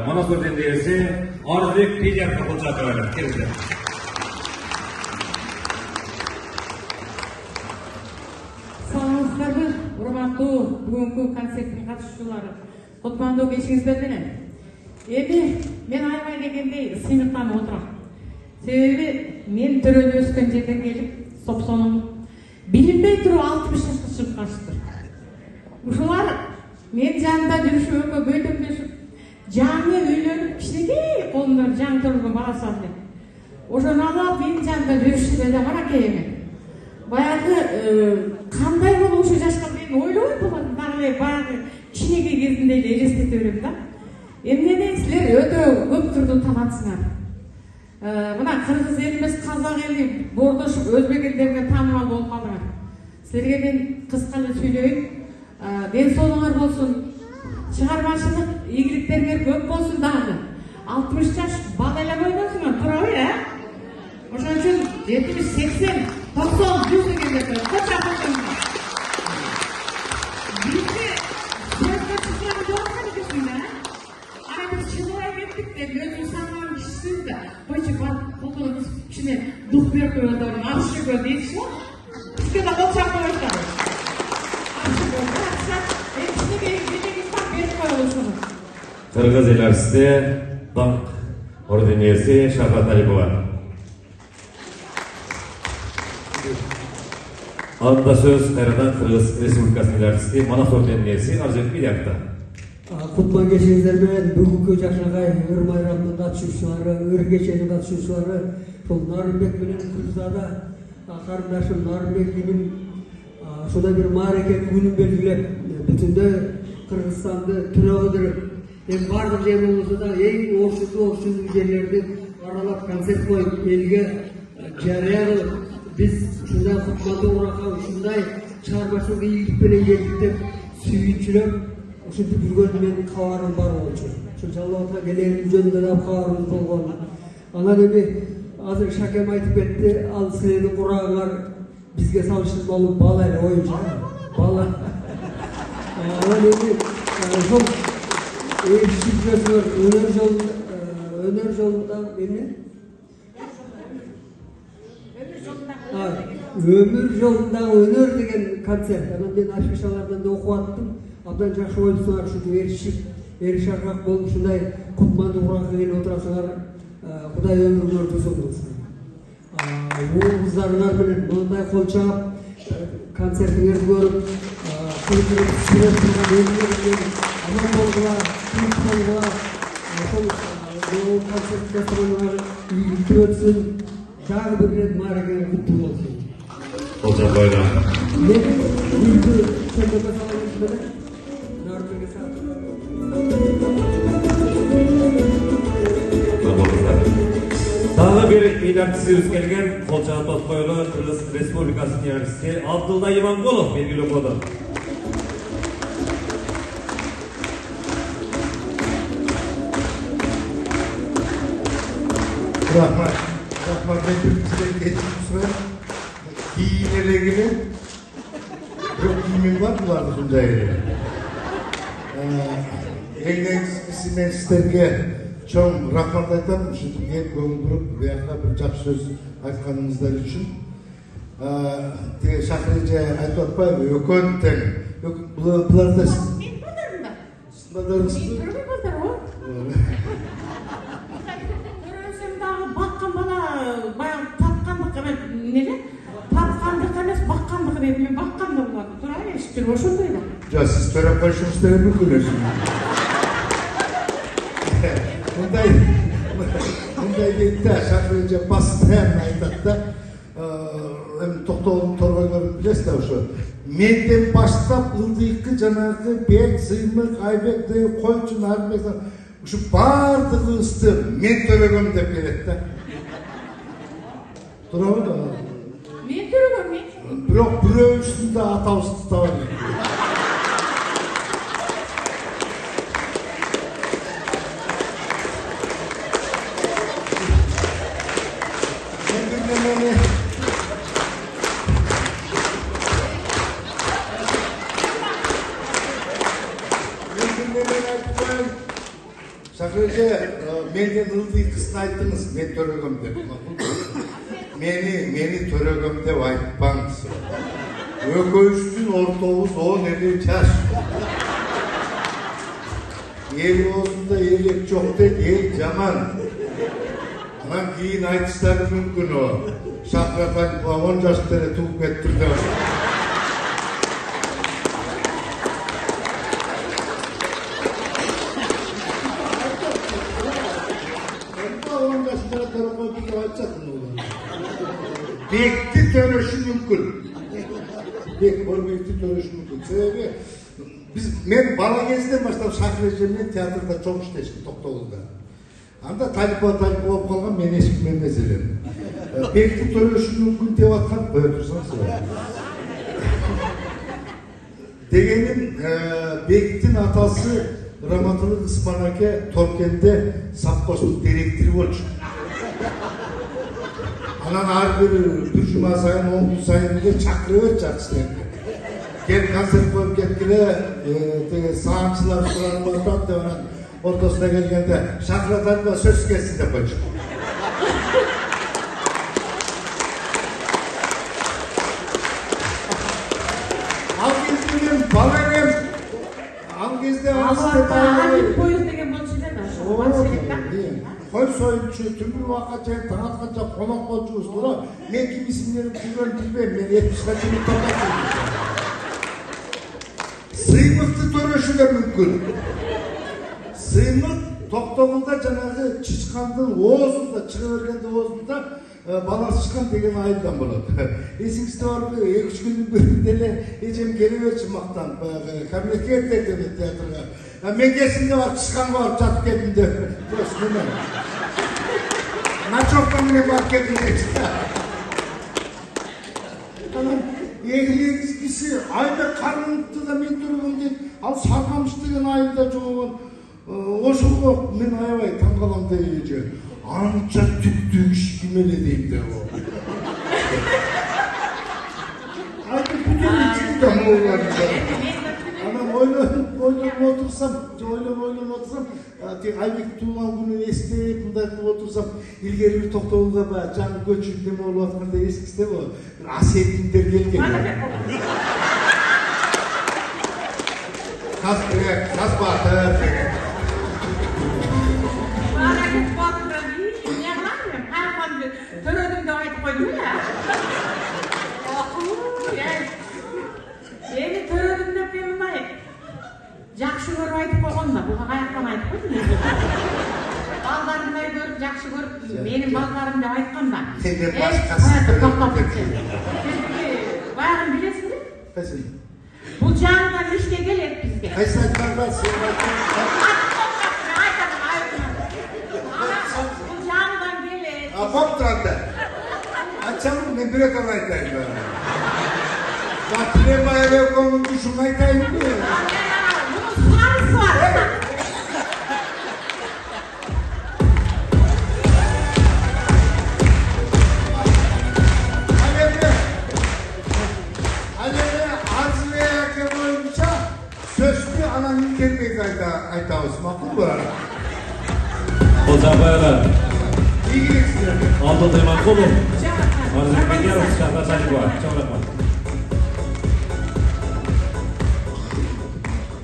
Monokur'dan değilse Arzu'daki Peycer kapı çatırlar. Gelin. Саламатсыздарбы, урматтуу бүгүнкү концерттин катышуучулары. Кутмандуу кечиңиздер менен. Эми мен аябай дегендей сыйныктанып отурам. Себеби мен төрөдө өскөн жерден келип, сопсонун билинбей туруп 60 жашка чыгып калыштыр. Ушулар мен жанында жүрүшүп, экөө бөйтөмдөшүп, жаңы үйлөнүп, кичинекей колунда жаңы төрөлгөн баласы бар эле. Ошону алып мен жанында жүрүшүп эле баракей эми. Баягы кандай болуп ушу жашка мен ойлобой болот, баягы кичинекей кезимде эле элестете берем да. Эмнеге силер өтө көп түрдүү таанатсыңар. Мына кыргыз эл эмес, казак эли бордошуп өзбек элдерге таанымал болуп калдыңар. Силерге мен кыска эле сүйлөйүн. Ден соолугуңар болсун, чыгармачылык ийгиликтериңер көп болсун дагы. 60 жаш бала эле койбосуңар, туурабы, Ошон үчүн 70, 80, 90, 100 дегенде коча кочоңуңар. Бизде сөзгө чыккан жок экенсиң да. Ана биз чыгыбай кеттик деп өзүң сагынган кишисиз да. Койчу бар, колдоруңуз кичине дух берип койгондор, аршыгы дейсизби? Бизге да коча койбойсуздар. Кыргыз эл арасында даңк орден ээси Шавкат Алипова. Анда сөз кайрадан Кыргыз Республикасынын артисти Манас орденин ээси Арзыбек Билякта. Кутман кечиңиздер менен бүгүнкү жакшыргай өр майрамдын катышуучулары, өр кеченин катышуучулары, ушул Нарымбек менен Кыргызада карындашым Нарымбек менин ушундай бир маареке күнүн белгилеп, бүтүндөй Кыргызстанды түрө кыдырып, эми бардык жер болбосо да эң орчундуу жерлерди аралап концерт коюп, элге жарыя кылып, биз ушундай Кутмандуу урака ушундай чыгармачылык ийгилик менен келдик деп сүйүнчүрөп, ушинтип жүргөн менин кабарым бар болчу. Ошо Жалал-Абадка келерим жөнүндө да кабарым болгон. Анан эми азыр Шакем айтып кетти, ал силердин курагыңар бизге салыштырмалуу бала эле оюнчу, бала. Анан эми ошол эришип жүрөсүңөр өнөр жолунда эмне? Өмүр жолундагы өнөр деген концерт. Анан мен афишалардан да окуп аттым. Абдан жакшы ойлосуңар, ушинтип эришип аркак болуп ушундай Кутмандуу уракка келип отурасыңар. Кудай өмүрүңөрдү узун кылсын. Бул кыздарыңар менен мындай кол чаап, концертиңерди көрүп, аман болгула, тынч болгула, ошол концерт гастролуңар ийгиликтүү өтсүн, дагы бир рет мааракеңер куттуу болсун. Болжол бойдон. Дагы бир эл артистибиз келген, кол чаап тоткойлу Кыргыз Республикасынын артисти Абдулла Иманкулов белгилүү болду. Rahmat ben Türkçe'de geçmiş süre giyinele gibi çok giyimin var mı vardı Tuncay'da? Eğlen kısmen sizlerge çok rahmat aytam, şimdi gelip göndürüp veya bir cap söz aytkanınızlar için. Şakirce aytmak var mı? Yok önten. Yok bularda sınırlarınız mı? Мен баккандык болот, туурабы, эшиктер ошондой да. Жок, сиз төрөп коюшуңуз керек күлөсүң. Мындай дейт да, шакырынча постоянно айтат да. Эми токтогулдун торгойлорун билесиз да ошо. Менден баштап ылдыйкы жанагы Бек, Сыймык, Айбек, Койчу, Нарымбек ушу баардыгыбызды мен төлөгөм деп келет да. Туурабы да? Мен төлөгөм, мен. Бирок бирөө үстүндө атабызды табар. Şakirce menden ılдый kısını ayttыңыз, мен төрөгөм деп. Meni төрөгөm деп айтпаңыз. Экөөбүздүн ортобуз 10-50 жаш. Ел болсунда элек жок деп, ел жаман. Анан кийин айтыштары мүмкүн о. Шакырatan 10 жашта эле тууп кетти деп. 10 жашта төрөгөм деп айтсаң болот. Бекти төлөшү мүмкүн. Бек көрбөйтү төлөшү мүмкүн. Себеби мен бала кезден баштап Шакир эже менен театрда чоң иштештим Токтогулда. Анда Талипова болуп калган мен эчким эмес элем. Бекти төлөшү мүмкүн деп аткан кое турсаңыз. Дегеним Бектин атасы драматург Ысман аке Торкенде совхоздун директору болчу. Анан ар бир жума сайын 10 күн сайын чакырып жатышты. Gel konser koyup ketkile, sağımçılar sularını ortak da onun ortasına gelgende Şakiratan'da söz kessin de koyacak. Al gezdiğim, balayım. Al gezdiğim, Алып поезд деген болчу эле да. Koy soyunçu, tümür vakatça, tanatkaça, konak bolçubuz. Men kim isimlerini bilmem, men 70'ga kimi tanıtım. Сыймыкты төрөшү да мүмкүн. Сыймык Токтогулда жанагы чычкандын оозунда, чыга бергенде оозунда баласы чычкан деген айылдан болот. Эсиңизде барбы? 2-3 күндүн биринде эле эжем келип берчү мактан, баягы кабинетке деп театрга. Мен кесимде барып чычканга барып жатып келдим деп. Мен. Начокка менен барып келдим депчи. Egilgisi ayda karınlıkta da men turgum deyip, al Sarkamış degen ayılda жоғын. Ошого мен аябай таң калам дейже. Анча түктүк ишкимеле дейм де о. Ayda бүтүн ичинде моллар. Анан ойлонуп отурсам, Айбек туулган күнүн эстеп, мындай кылып отурсам, илгери бир Токтогулга баягы жаңы көчүп неме болуп атканда эскисте бул асетиндер келген. Каз батыр деген. Бара кетип батыр. Эмне кылам мен? Кайган төрөдүм деп айтып койдум эле. Эми төрөдүм деп мен мындай жакшы көрүп айтып койгон да, буга каяктан айтып койдум мен. Балдарымдай көрүп, жакшы көрүп, менин балдарым деп айткан да. Сенден башкасы токтоп кетсен. Баягы билесиңби? Кайсы? Бул жаңыдан ишке келет бизге. Кайсы айтканда сен Бул жаңыдан келет. Боп туранда. Ачамын мен бирөкөн айтайын. Батырбай экөөңүн ушун айтайынбы? Айтабыз, макул бу? Кожабайла. İyi gidin. Алтынтай Макулов. Арзан Медяров, Шахар Талипова. Чоң рахмат.